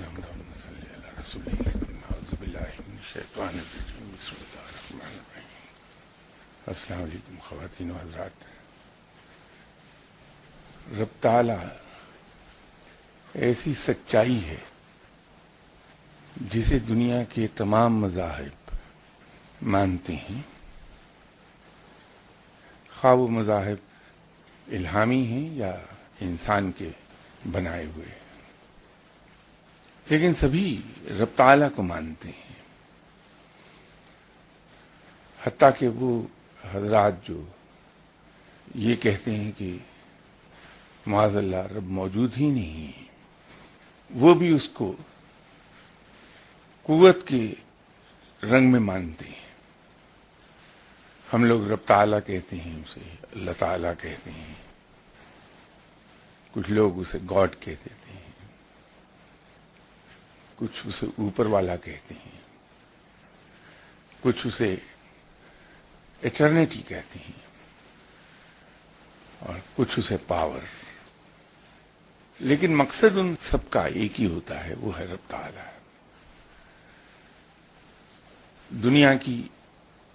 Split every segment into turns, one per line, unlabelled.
اللهم صل على رسول الله اعوذ باللہ من الشیطان الرجیم بسم اللہ الرحمن الرحیم. السلام علیکم خواتین و حضرات. رب تعالی ایسی سچائی ہے جسے دنیا کے تمام مذاہب مانتے ہیں، خواہ وہ مذاہب الہامی ہیں یا انسان کے بنائے ہوئے، لیکن سبھی رب تعالیٰ کو مانتے ہیں. حتیٰ کہ وہ حضرات جو یہ کہتے ہیں کہ معاذ اللہ رب موجود ہی نہیں ہے، وہ بھی اس کو قوت کے رنگ میں مانتے ہیں. ہم لوگ رب تعالیٰ کہتے ہیں، اسے اللہ تعالیٰ کہتے ہیں، کچھ لوگ اسے گاڈ کہہ دیتے ہیں، کچھ اسے اوپر والا کہتے ہیں، کچھ اسے ایٹرنیٹی کہتے ہیں، اور کچھ اسے پاور. لیکن مقصد ان سب کا ایک ہی ہوتا ہے، وہ ہے رب تعالیٰ. دنیا کی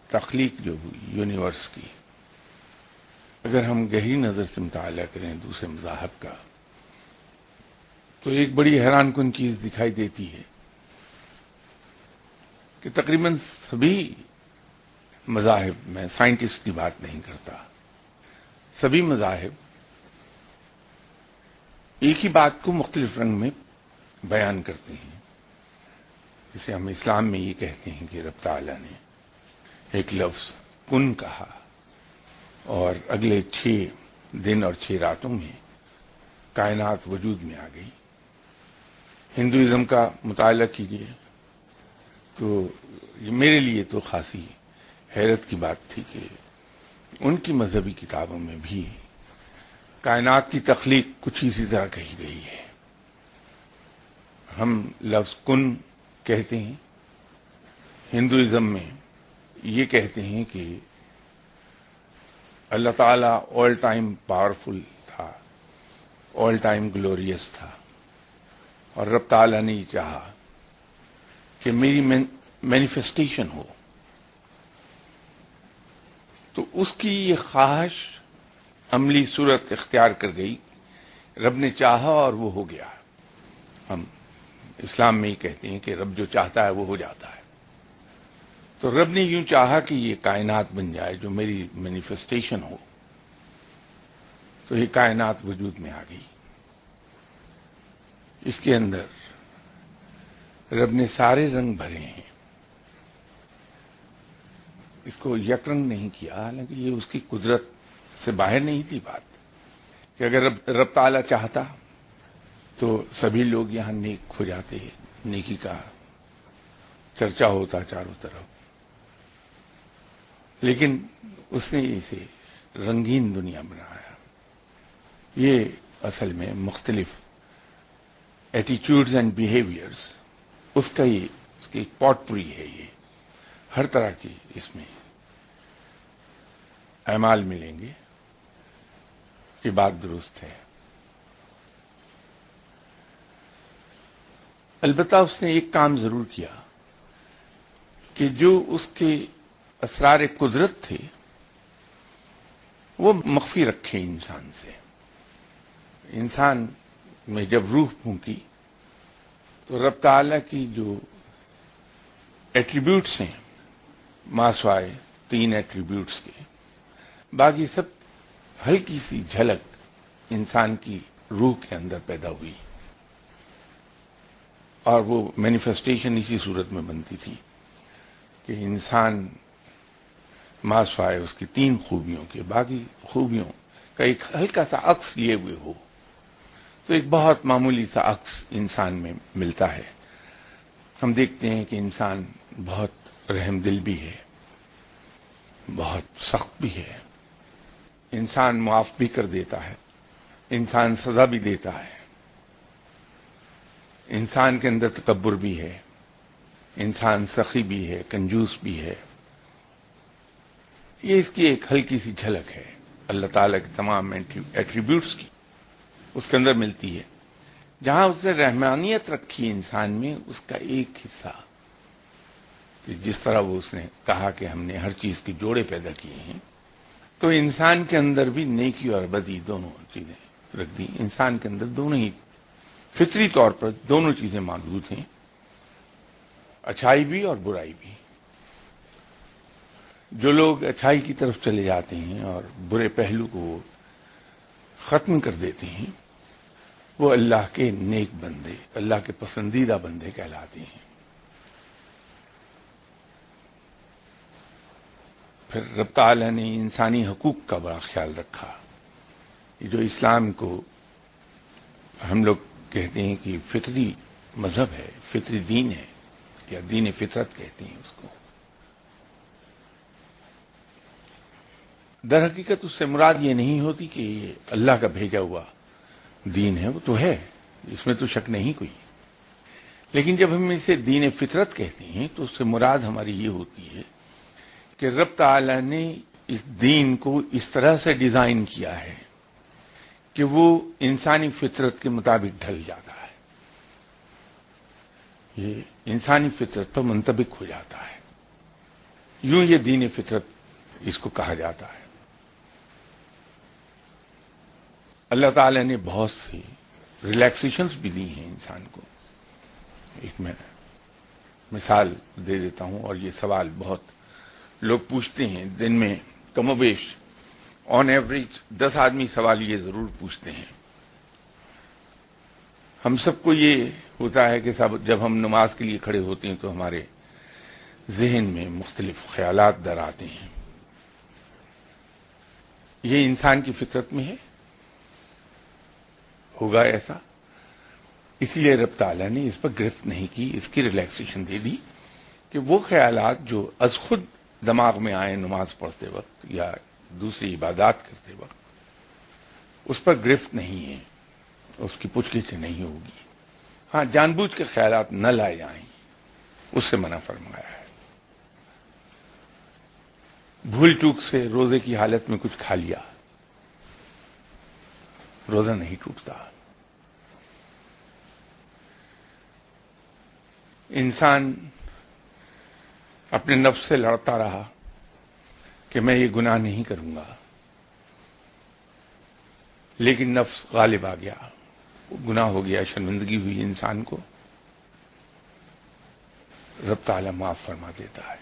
تخلیق جو ہوئی یونیورس کی، اگر ہم گہری نظر سے مطالعہ کریں دوسرے مذاہب کا، تو ایک بڑی حیران کن چیز دکھائی دیتی ہے کہ تقریباً سبھی مذاہب، میں سائنٹسٹ کی بات نہیں کرتا، سبھی مذاہب ایک ہی بات کو مختلف رنگ میں بیان کرتے ہیں. جسے ہم اسلام میں یہ کہتے ہیں کہ رب تعالیٰ نے ایک لفظ کن کہا اور اگلے 6 دن اور 6 راتوں میں کائنات وجود میں آ گئی. ہندوازم کا مطالعہ کیجیے تو یہ میرے لیے تو خاصی حیرت کی بات تھی کہ ان کی مذہبی کتابوں میں بھی کائنات کی تخلیق کچھ اسی طرح کہی گئی ہے. ہم لفظ کن کہتے ہیں، ہندوازم میں یہ کہتے ہیں کہ اللہ تعالیٰ آل ٹائم پاورفل تھا، آل ٹائم گلوریس تھا، اور رب تعالیٰ نے یہ چاہا کہ میری مینیفیسٹیشن ہو. تو اس کی یہ خواہش عملی صورت اختیار کر گئی، رب نے چاہا اور وہ ہو گیا. ہم اسلام میں یہ کہتے ہیں کہ رب جو چاہتا ہے وہ ہو جاتا ہے. تو رب نے یوں چاہا کہ یہ کائنات بن جائے جو میری مینیفیسٹیشن ہو، تو یہ کائنات وجود میں آ گئی. اس کے اندر رب نے سارے رنگ بھرے ہیں، اس کو یک رنگ نہیں کیا. حالانکہ یہ اس کی قدرت سے باہر نہیں تھی بات، کہ اگر رب تعالیٰ چاہتا تو سبھی لوگ یہاں نیک ہو جاتے، نیکی کا چرچا ہوتا چاروں طرف. لیکن اس نے اسے رنگین دنیا بنایا. یہ اصل میں مختلف ایٹیٹیوڈز اینڈ بیہیویئرز، اس کی ایک پاٹ پوری ہے. یہ ہر طرح کی اس میں اعمال ملیں گے. یہ بات درست ہے. البتہ اس نے ایک کام ضرور کیا کہ جو اس کے اسرار قدرت تھے وہ مخفی رکھے انسان سے. انسان میں جب روح پھونکی تو رب تعالیٰ کی جو ایٹریبیوٹس ہیں، ماسوائے 3 ایٹریبیوٹس کے، باقی سب ہلکی سی جھلک انسان کی روح کے اندر پیدا ہوئی، اور وہ مینیفیسٹیشن اسی صورت میں بنتی تھی کہ انسان ماسوائے اس کی 3 خوبیوں کے، باقی خوبیوں کا ایک ہلکا سا عکس لیے ہوئے ہو. تو ایک بہت معمولی سا عکس انسان میں ملتا ہے. ہم دیکھتے ہیں کہ انسان بہت رحم دل بھی ہے، بہت سخت بھی ہے، انسان معاف بھی کر دیتا ہے، انسان سزا بھی دیتا ہے، انسان کے اندر تکبر بھی ہے، انسان سخی بھی ہے، کنجوس بھی ہے. یہ اس کی ایک ہلکی سی جھلک ہے اللہ تعالیٰ کے تمام ایٹریبیوٹس کی، اس کے اندر ملتی ہے. جہاں اس نے رحمانیت رکھی انسان میں، اس کا ایک حصہ کہ جس طرح اس نے کہا کہ ہم نے ہر چیز کے جوڑے پیدا کیے ہیں، تو انسان کے اندر بھی نیکی اور بدی دونوں چیزیں رکھ دی. انسان کے اندر دونوں ہی فطری طور پر دونوں چیزیں موجود ہیں، اچھائی بھی اور برائی بھی. جو لوگ اچھائی کی طرف چلے جاتے ہیں اور برے پہلو کو ختم کر دیتے ہیں، وہ اللہ کے نیک بندے، اللہ کے پسندیدہ بندے کہلاتے ہیں. پھر رب تعالی نے انسانی حقوق کا بڑا خیال رکھا. یہ جو اسلام کو ہم لوگ کہتے ہیں کہ فطری مذہب ہے، فطری دین ہے، یا دین فطرت کہتے ہیں اس کو، در حقیقت اس سے مراد یہ نہیں ہوتی کہ یہ اللہ کا بھیجا ہوا دین ہے. وہ تو ہے، اس میں تو شک نہیں کوئی. لیکن جب ہم اسے دین فطرت کہتے ہیں تو اس سے مراد ہماری یہ ہوتی ہے کہ رب تعالی نے اس دین کو اس طرح سے ڈیزائن کیا ہے کہ وہ انسانی فطرت کے مطابق ڈھل جاتا ہے، یہ انسانی فطرت پر منطبق ہو جاتا ہے. یوں یہ دین فطرت اس کو کہا جاتا ہے. اللہ تعالی نے بہت سی ریلیکسیشنز بھی دی ہیں انسان کو. ایک میں مثال دے دیتا ہوں، اور یہ سوال بہت لوگ پوچھتے ہیں دن میں کم و بیش آن ایوریج 10 آدمی سوال یہ ضرور پوچھتے ہیں. ہم سب کو یہ ہوتا ہے کہ جب ہم نماز کے لیے کھڑے ہوتے ہیں تو ہمارے ذہن میں مختلف خیالات در آتے ہیں. یہ انسان کی فطرت میں ہے، ہوگا ایسا. اسی لیے رب تعالیٰ نے اس پر گرفت نہیں کی، اس کی ریلیکسیشن دے دی کہ وہ خیالات جو از خود دماغ میں آئیں نماز پڑھتے وقت یا دوسری عبادات کرتے وقت، اس پر گرفت نہیں ہے، اس کی پوچھ گچھ نہیں ہوگی. ہاں، جان بوجھ کے خیالات نہ لائے جائیں، اس سے منع فرمایا ہے. بھول چوک سے روزے کی حالت میں کچھ کھا لیا، روزہ نہیں ٹوٹتا. انسان اپنے نفس سے لڑتا رہا کہ میں یہ گناہ نہیں کروں گا، لیکن نفس غالب آ گیا، گناہ ہو گیا، شرمندگی ہوئی انسان کو. رب تعالیٰ معاف فرما دیتا ہے.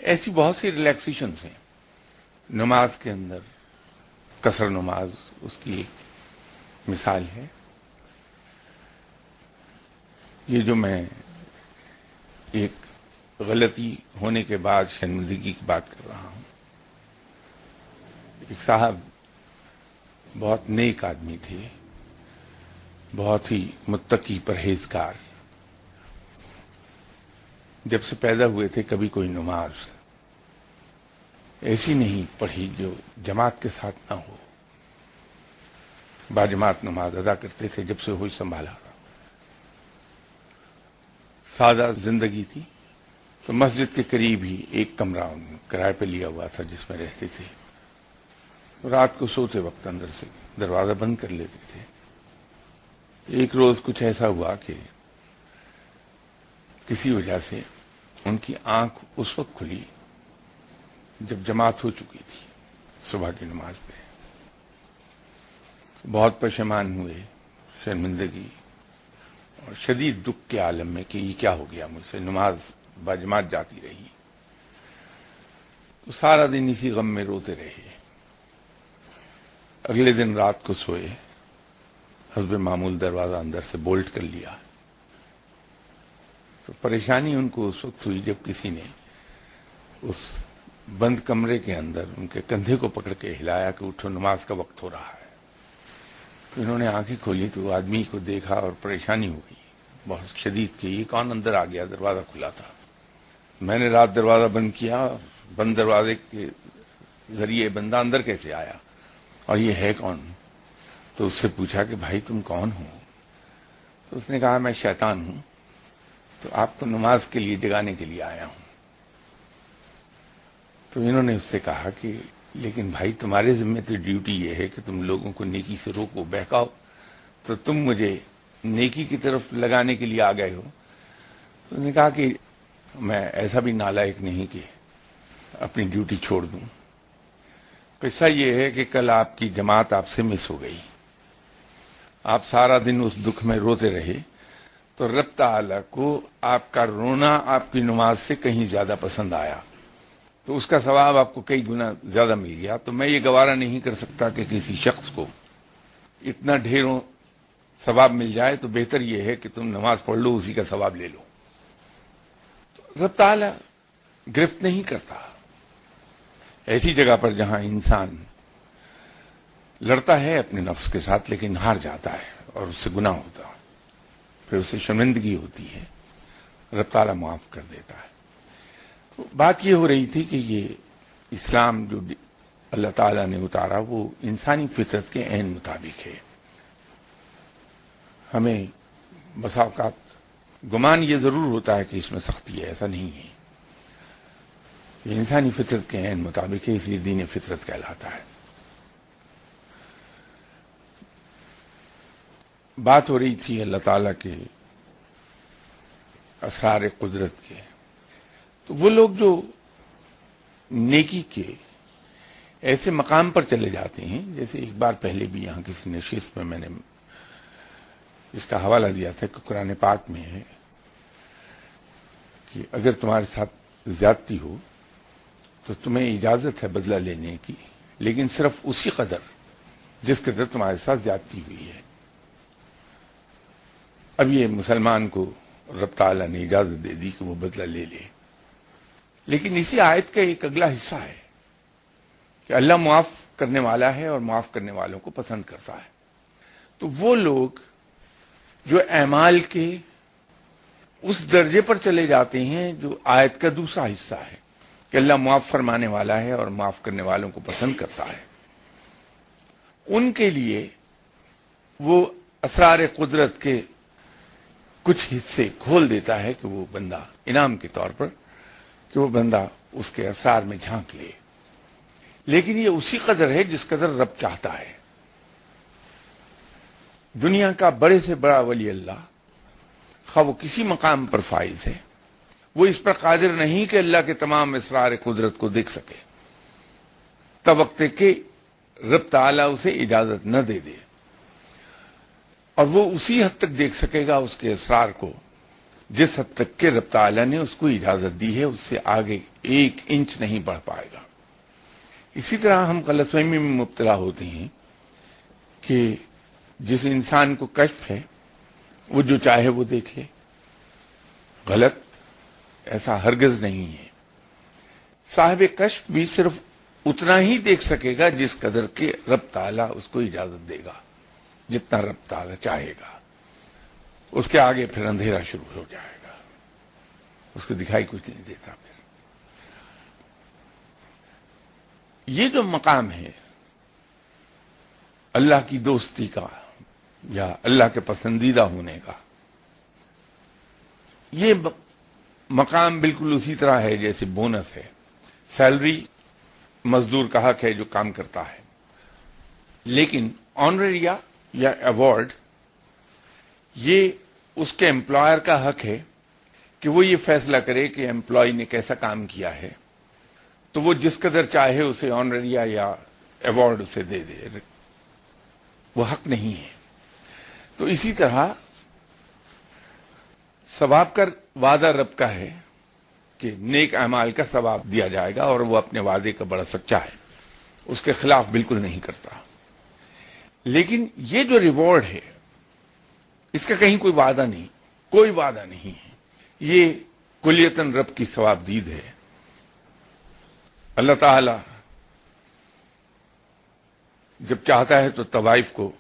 ایسی بہت سی ریلیکسیشنز ہیں نماز کے اندر. قصر نماز اس کی ایک مثال ہے. یہ جو میں ایک غلطی ہونے کے بعد شرمندگی کی بات کر رہا ہوں، ایک صاحب بہت نیک آدمی تھے، بہت ہی متقی پرہیزگار. جب سے پیدا ہوئے تھے کبھی کوئی نماز ایسی نہیں پڑھی جو جماعت کے ساتھ نہ ہو. باجماعت نماز ادا کرتے تھے جب سے ہوش سنبھالا. سادہ زندگی تھی. تو مسجد کے قریب ہی ایک کمرہ کرائے پہ لیا ہوا تھا جس میں رہتے تھے. رات کو سوتے وقت اندر سے دروازہ بند کر لیتے تھے. ایک روز کچھ ایسا ہوا کہ کسی وجہ سے ان کی آنکھ اس وقت کھلی جب جماعت ہو چکی تھی صبح کی نماز پہ. بہت پشیمان ہوئے، شرمندگی اور شدید دکھ کے عالم میں کہ یہ کیا ہو گیا مجھ سے، نماز باجماعت جاتی رہی. تو سارا دن اسی غم میں روتے رہے. اگلے دن رات کو سوئے، حسب معمول دروازہ اندر سے بولٹ کر لیا. تو پریشانی ان کو اس وقت ہوئی جب کسی نے اس بند کمرے کے اندر ان کے کندھے کو پکڑ کے ہلایا کہ اٹھو، نماز کا وقت ہو رہا ہے. تو انہوں نے آنکھیں کھولی تو آدمی کو دیکھا اور پریشانی ہو گئی بہت شدید کہ یہ کون اندر آ گیا، دروازہ کھلا تھا. میں نے رات دروازہ بند کیا اور بند دروازے کے ذریعے بندہ اندر کیسے آیا اور یہ ہے کون؟ تو اس سے پوچھا کہ بھائی تم کون ہو؟ تو اس نے کہا میں شیطان ہوں، تو آپ کو نماز کے لیے جگانے کے لیے آیا ہوں. تو انہوں نے اس سے کہا کہ لیکن بھائی تمہارے ذمہ تو ڈیوٹی یہ ہے کہ تم لوگوں کو نیکی سے روکو، بہکاؤ، تو تم مجھے نیکی کی طرف لگانے کے لیے آ گئے ہو. تو انہوں نے کہا کہ میں ایسا بھی نالائق نہیں کہ اپنی ڈیوٹی چھوڑ دوں. قصہ یہ ہے کہ کل آپ کی جماعت آپ سے مس ہو گئی. آپ سارا دن اس دکھ میں روتے رہے تو رب تعالیٰ کو آپ کا رونا آپ کی نماز سے کہیں زیادہ پسند آیا, تو اس کا ثواب آپ کو کئی گنا زیادہ مل گیا. تو میں یہ گوارا نہیں کر سکتا کہ کسی شخص کو اتنا ڈھیروں ثواب مل جائے, تو بہتر یہ ہے کہ تم نماز پڑھ لو, اسی کا ثواب لے لو. تو رب تعالیٰ گرفت نہیں کرتا. ایسی جگہ پر جہاں انسان لڑتا ہے اپنے نفس کے ساتھ لیکن ہار جاتا ہے اور اس سے گناہ ہوتا ہے, پھر اسے شرمندگی ہوتی ہے, رب تعالیٰ معاف کر دیتا ہے. تو بات یہ ہو رہی تھی کہ یہ اسلام جو اللہ تعالیٰ نے اتارا وہ انسانی فطرت کے عین مطابق ہے. ہمیں بسا اوقات گمان یہ ضرور ہوتا ہے کہ اس میں سختی ہے, ایسا نہیں ہے. یہ انسانی فطرت کے عین مطابق ہے, اس لیے دین فطرت کہلاتا ہے. بات ہو رہی تھی اللہ تعالیٰ کے اسرار قدرت کے. تو وہ لوگ جو نیکی کے ایسے مقام پر چلے جاتے ہیں, جیسے ایک بار پہلے بھی یہاں کسی نشست میں میں نے اس کا حوالہ دیا تھا کہ قرآن پاک میں ہے کہ اگر تمہارے ساتھ زیادتی ہو تو تمہیں اجازت ہے بدلہ لینے کی, لیکن صرف اسی قدر جس قدر تمہارے ساتھ زیادتی ہوئی ہے. اب یہ مسلمان کو رب تعالیٰ نے اجازت دے دی کہ وہ بدلہ لے لے, لیکن اسی آیت کا ایک اگلا حصہ ہے کہ اللہ معاف کرنے والا ہے اور معاف کرنے والوں کو پسند کرتا ہے. تو وہ لوگ جو اعمال کے اس درجے پر چلے جاتے ہیں جو آیت کا دوسرا حصہ ہے کہ اللہ معاف فرمانے والا ہے اور معاف کرنے والوں کو پسند کرتا ہے, ان کے لیے وہ اسرار قدرت کے کچھ حصے کھول دیتا ہے کہ وہ بندہ انعام کے طور پر کہ وہ بندہ اس کے اسرار میں جھانک لے. لیکن یہ اسی قدر ہے جس قدر رب چاہتا ہے. دنیا کا بڑے سے بڑا ولی اللہ خواہ وہ کسی مقام پر فائز ہے, وہ اس پر قادر نہیں کہ اللہ کے تمام اسرار قدرت کو دیکھ سکے تب وقت کہ رب تعالیٰ اسے اجازت نہ دے دے, اور وہ اسی حد تک دیکھ سکے گا اس کے اسرار کو جس حد تک کہ رب تعالیٰ نے اس کو اجازت دی ہے, اس سے آگے 1 انچ نہیں بڑھ پائے گا. اسی طرح ہم غلط فہمی میں مبتلا ہوتے ہیں کہ جس انسان کو کشف ہے وہ جو چاہے وہ دیکھ لے. غلط, ایسا ہرگز نہیں ہے. صاحب کشف بھی صرف اتنا ہی دیکھ سکے گا جس قدر کہ رب تعالیٰ اس کو اجازت دے گا, جتنا رب تعالیٰ چاہے گا. اس کے آگے پھر اندھیرا شروع ہو جائے گا, اس کو دکھائی کچھ نہیں دیتا. پھر یہ جو مقام ہے اللہ کی دوستی کا یا اللہ کے پسندیدہ ہونے کا, یہ مقام بالکل اسی طرح ہے جیسے بونس ہے. سیلری مزدور کا حق ہے جو کام کرتا ہے, لیکن آنرریا یا ایوارڈ یہ اس کے امپلائر کا حق ہے کہ وہ یہ فیصلہ کرے کہ امپلائی نے کیسا کام کیا ہے, تو وہ جس قدر چاہے اسے آنرریا یا ایوارڈ اسے دے دے, وہ حق نہیں ہے. تو اسی طرح ثواب کا وعدہ رب کا ہے کہ نیک اعمال کا ثواب دیا جائے گا, اور وہ اپنے وعدے کا بڑا سچا ہے, اس کے خلاف بالکل نہیں کرتا. لیکن یہ جو ریوارڈ ہے اس کا کہیں کوئی وعدہ نہیں, کوئی وعدہ نہیں ہے. یہ کلیتاً رب کی ثواب دید ہے. اللہ تعالی جب چاہتا ہے تو طوائف کو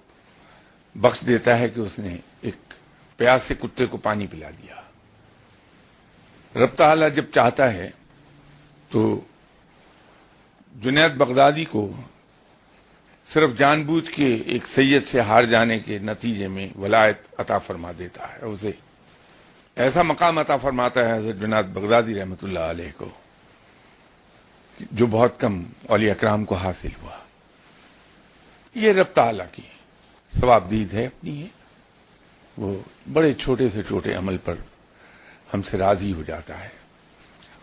بخش دیتا ہے کہ اس نے ایک پیاسے کتے کو پانی پلا دیا. رب تعالی جب چاہتا ہے تو جنید بغدادی کو صرف جان بوجھ کے ایک سید سے ہار جانے کے نتیجے میں ولایت عطا فرما دیتا ہے, اسے ایسا مقام عطا فرماتا ہے حضرت جنید بغدادی رحمۃ اللہ علیہ کو جو بہت کم اولیاء اکرام کو حاصل ہوا. یہ رب تعالیٰ کی ثوابدید ہے اپنی ہے، وہ بڑے چھوٹے سے چھوٹے عمل پر ہم سے راضی ہو جاتا ہے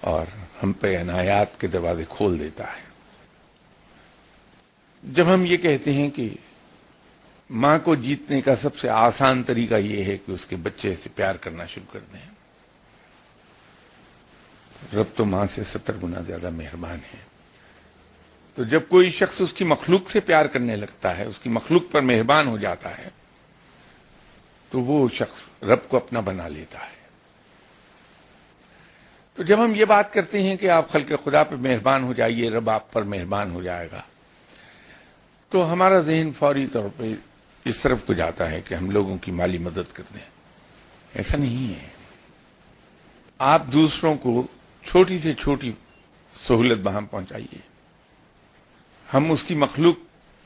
اور ہم پہ عنایات کے دروازے کھول دیتا ہے۔ جب ہم یہ کہتے ہیں کہ ماں کو جیتنے کا سب سے آسان طریقہ یہ ہے کہ اس کے بچے سے پیار کرنا شروع کر دیں، رب تو ماں سے 70 گنا زیادہ مہربان ہے۔ تو جب کوئی شخص اس کی مخلوق سے پیار کرنے لگتا ہے، اس کی مخلوق پر مہربان ہو جاتا ہے، تو وہ شخص رب کو اپنا بنا لیتا ہے۔ تو جب ہم یہ بات کرتے ہیں کہ آپ خلق خدا پہ مہربان ہو جائیے، رب آپ پر مہربان ہو جائے گا، تو ہمارا ذہن فوری طور پہ اس طرف کو جاتا ہے کہ ہم لوگوں کی مالی مدد کر دیں۔ ایسا نہیں ہے۔ آپ دوسروں کو چھوٹی سے چھوٹی سہولت وہاں پہنچائیے، ہم اس کی مخلوق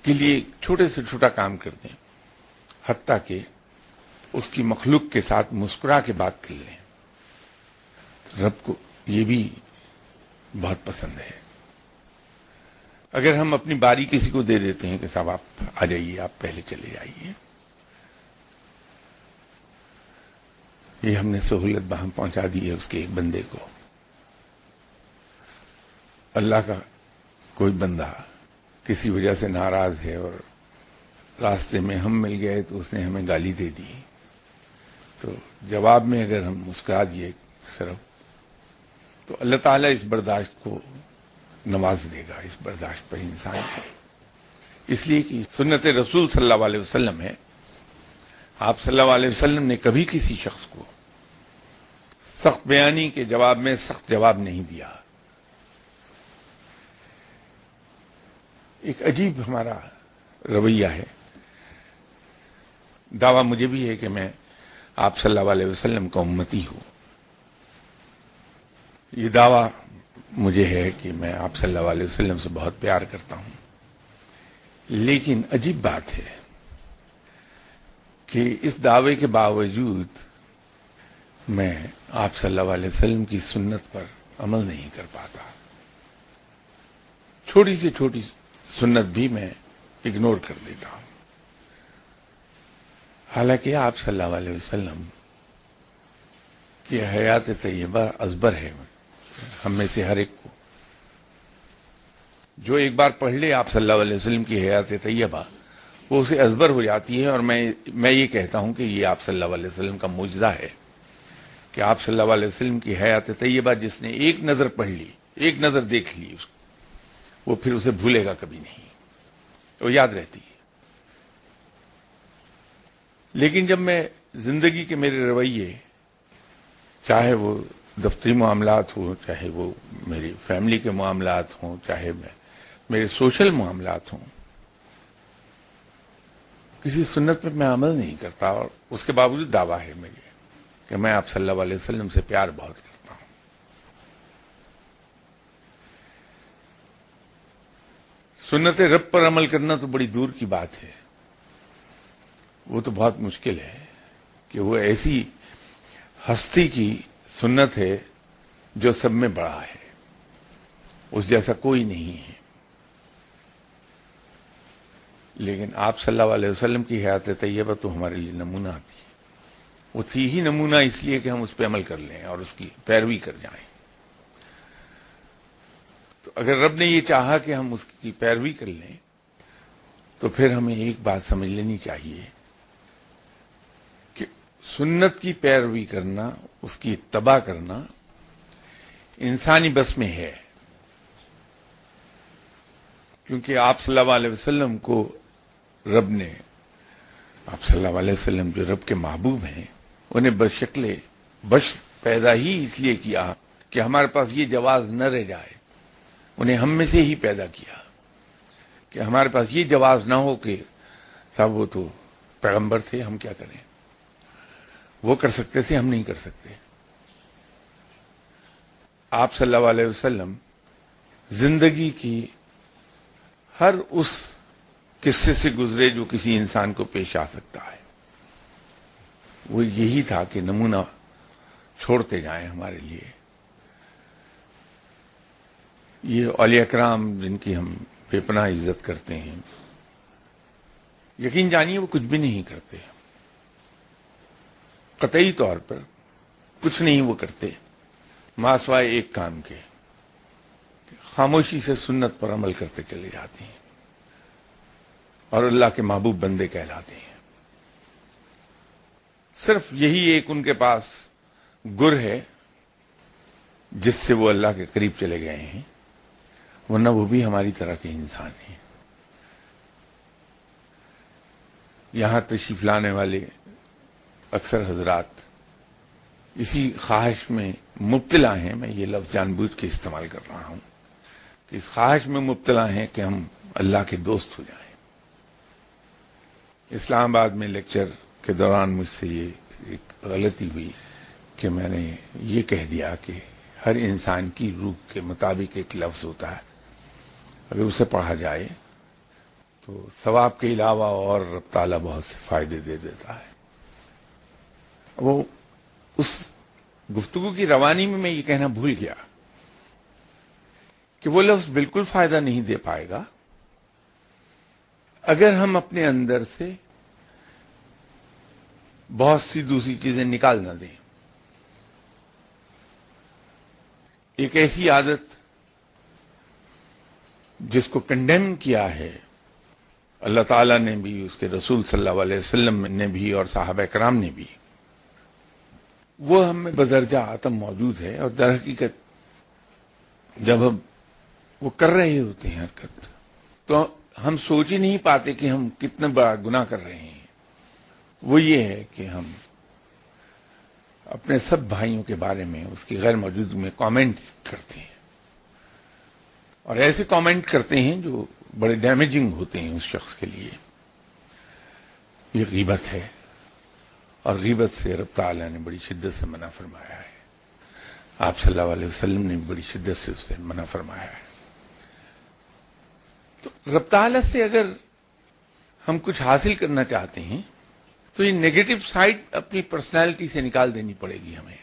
کے لیے چھوٹے سے چھوٹا کام کر دیں، حتیٰ کہ اس کی مخلوق کے ساتھ مسکرا کے بات کر لیں، رب کو یہ بھی بہت پسند ہے۔ اگر ہم اپنی باری کسی کو دے دیتے ہیں کہ صاحب آپ آ جائیے، آپ پہلے چلے جائیے، یہ ہم نے سہولت وہاں پہنچا دی ہے اس کے ایک بندے کو۔ اللہ کا کوئی بندہ کسی وجہ سے ناراض ہے اور راستے میں ہم مل گئے تو اس نے ہمیں گالی دے دی، تو جواب میں اگر ہم مسکرا دیے صرف، تو اللہ تعالیٰ اس برداشت کو نواز دے گا، اس برداشت پر انسان کو، اس لیے کہ سنت رسول صلی اللہ علیہ وسلم ہے۔ آپ صلی اللہ علیہ وسلم نے کبھی کسی شخص کو سخت بیانی کے جواب میں سخت جواب نہیں دیا۔ ایک عجیب ہمارا رویہ ہے۔ دعویٰ مجھے بھی ہے کہ میں آپ صلی اللہ علیہ وسلم کا امتی ہوں، یہ دعویٰ مجھے ہے کہ میں آپ صلی اللہ علیہ وسلم سے بہت پیار کرتا ہوں، لیکن عجیب بات ہے کہ اس دعوے کے باوجود میں آپ صلی اللہ علیہ وسلم کی سنت پر عمل نہیں کر پاتا۔ چھوٹی سے چھوٹی سنت بھی میں اگنور کر دیتا ہوں، حالانکہ آپ صلی اللہ علیہ وسلم کی حیات طیبہ ازبر ہے ہم میں سے ہر ایک کو۔ جو ایک بار پڑھ لے آپ صلی اللہ علیہ وسلم کی حیات طیبہ، وہ اسے ازبر ہو جاتی ہے، اور میں یہ کہتا ہوں کہ یہ آپ صلی اللہ علیہ وسلم کا معجزہ ہے کہ آپ صلی اللہ علیہ وسلم کی حیات طیبہ جس نے ایک نظر پڑھ لی، ایک نظر دیکھ لی اس کو، وہ پھر اسے بھولے گا کبھی نہیں، وہ یاد رہتی ہے۔ لیکن جب میں زندگی کے میرے رویے، چاہے وہ دفتری معاملات ہوں، چاہے وہ میری فیملی کے معاملات ہوں، چاہے میرے سوشل معاملات ہوں، کسی سنت پہ میں عمل نہیں کرتا، اور اس کے باوجود دعویٰ ہے مجھے کہ میں آپ صلی اللہ علیہ وسلم سے پیار بہت کرتا ہوں۔ سنت رب پر عمل کرنا تو بڑی دور کی بات ہے، وہ تو بہت مشکل ہے کہ وہ ایسی ہستی کی سنت ہے جو سب میں بڑا ہے، اس جیسا کوئی نہیں ہے۔ لیکن آپ صلی اللہ علیہ وسلم کی حیات طیبہ تو ہمارے لیے نمونہ تھی، وہ تھی ہی نمونہ اس لیے کہ ہم اس پہ عمل کر لیں اور اس کی پیروی کر جائیں۔ تو اگر رب نے یہ چاہا کہ ہم اس کی پیروی کر لیں، تو پھر ہمیں ایک بات سمجھ لینی چاہیے کہ سنت کی پیروی کرنا، اس کی اتباع کرنا انسانی بس میں ہے، کیونکہ آپ صلی اللہ علیہ وسلم کو رب نے، آپ صلی اللہ علیہ وسلم جو رب کے محبوب ہیں، انہیں بشکل بشر پیدا ہی اس لیے کیا کہ ہمارے پاس یہ جواز نہ رہ جائے، انہیں ہم میں سے ہی پیدا کیا کہ ہمارے پاس یہ جواز نہ ہو کہ صاحب وہ تو پیغمبر تھے، ہم کیا کریں، وہ کر سکتے تھے، ہم نہیں کر سکتے۔ آپ صلی اللہ علیہ وسلم زندگی کی ہر اس قصے سے گزرے جو کسی انسان کو پیش آ سکتا ہے، وہ یہی تھا کہ نمونہ چھوڑتے جائیں ہمارے لیے۔ یہ اولیاء کرام جن کی ہم بے پناہ عزت کرتے ہیں، یقین جانیے وہ کچھ بھی نہیں کرتے، قطعی طور پر کچھ نہیں وہ کرتے ما سوائے ایک کام کے، خاموشی سے سنت پر عمل کرتے چلے جاتے ہیں اور اللہ کے محبوب بندے کہلاتے ہیں۔ صرف یہی ایک ان کے پاس گر ہے جس سے وہ اللہ کے قریب چلے گئے ہیں، ورنہ وہ بھی ہماری طرح کے انسان ہیں۔ یہاں تشریف لانے والے اکثر حضرات اسی خواہش میں مبتلا ہیں، میں یہ لفظ جان بوجھ کے استعمال کر رہا ہوں کہ اس خواہش میں مبتلا ہیں کہ ہم اللہ کے دوست ہو جائیں۔ اسلام آباد میں لیکچر کے دوران مجھ سے یہ ایک غلطی ہوئی کہ میں نے یہ کہہ دیا کہ ہر انسان کی روح کے مطابق ایک لفظ ہوتا ہے، اگر اسے پڑھا جائے تو ثواب کے علاوہ اور رب تعالیٰ بہت سے فائدے دے دیتا ہے۔ وہ اس گفتگو کی روانی میں یہ کہنا بھول گیا کہ وہ لفظ بالکل فائدہ نہیں دے پائے گا اگر ہم اپنے اندر سے بہت سی دوسری چیزیں نکال نہ دیں۔ ایک ایسی عادت جس کو کنڈیم کیا ہے اللہ تعالیٰ نے بھی، اس کے رسول صلی اللہ علیہ وسلم نے بھی اور صحابہ کرام نے بھی، وہ ہم میں بدرجہ آتم موجود ہے، اور در حقیقت جب ہم وہ کر رہے ہوتے ہیں حرکت تو ہم سوچ ہی نہیں پاتے کہ ہم کتنا بڑا گناہ کر رہے ہیں۔ وہ یہ ہے کہ ہم اپنے سب بھائیوں کے بارے میں اس کی غیر موجودگی میں کامنٹ کرتے ہیں، اور ایسے کامنٹ کرتے ہیں جو بڑے ڈیمیجنگ ہوتے ہیں اس شخص کے لیے۔ یہ غیبت ہے، اور غیبت سے رب تعالیٰ نے بڑی شدت سے منع فرمایا ہے، آپ صلی اللہ علیہ وسلم نے بڑی شدت سے اسے منع فرمایا ہے۔ تو رب تعالیٰ سے اگر ہم کچھ حاصل کرنا چاہتے ہیں تو یہ نیگیٹو سائڈ اپنی پرسنالٹی سے نکال دینی پڑے گی ہمیں،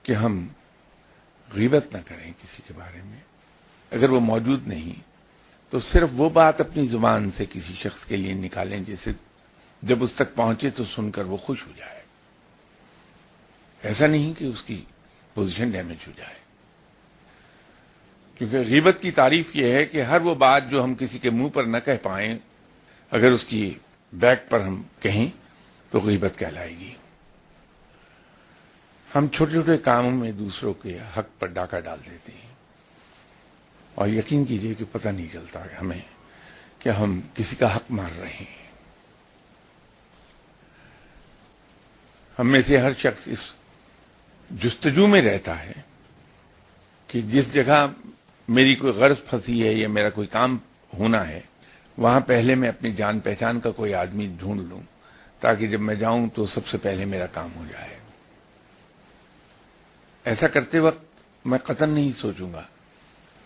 کہ ہم غیبت نہ کریں کسی کے بارے میں، اگر وہ موجود نہیں تو صرف وہ بات اپنی زبان سے کسی شخص کے لیے نکالیں جسے جب اس تک پہنچے تو سن کر وہ خوش ہو جائے، ایسا نہیں کہ اس کی پوزیشن ڈیمیج ہو جائے۔ کیونکہ غیبت کی تعریف یہ ہے کہ ہر وہ بات جو ہم کسی کے منہ پر نہ کہہ پائیں اگر اس کی بیک پر ہم کہیں تو غیبت کہلائے گی۔ ہم چھوٹے چھوٹے کاموں میں دوسروں کے حق پر ڈاکہ ڈال دیتے ہیں، اور یقین کیجئے کہ پتہ نہیں چلتا ہمیں کہ ہم کسی کا حق مار رہے ہیں۔ ہم میں سے ہر شخص اس جستجو میں رہتا ہے کہ جس جگہ میری کوئی غرض پھنسی ہے یا میرا کوئی کام ہونا ہے وہاں پہلے میں اپنی جان پہچان کا کوئی آدمی ڈھونڈ لوں تاکہ جب میں جاؤں تو سب سے پہلے میرا کام ہو جائے۔ ایسا کرتے وقت میں قطعاً نہیں سوچوں گا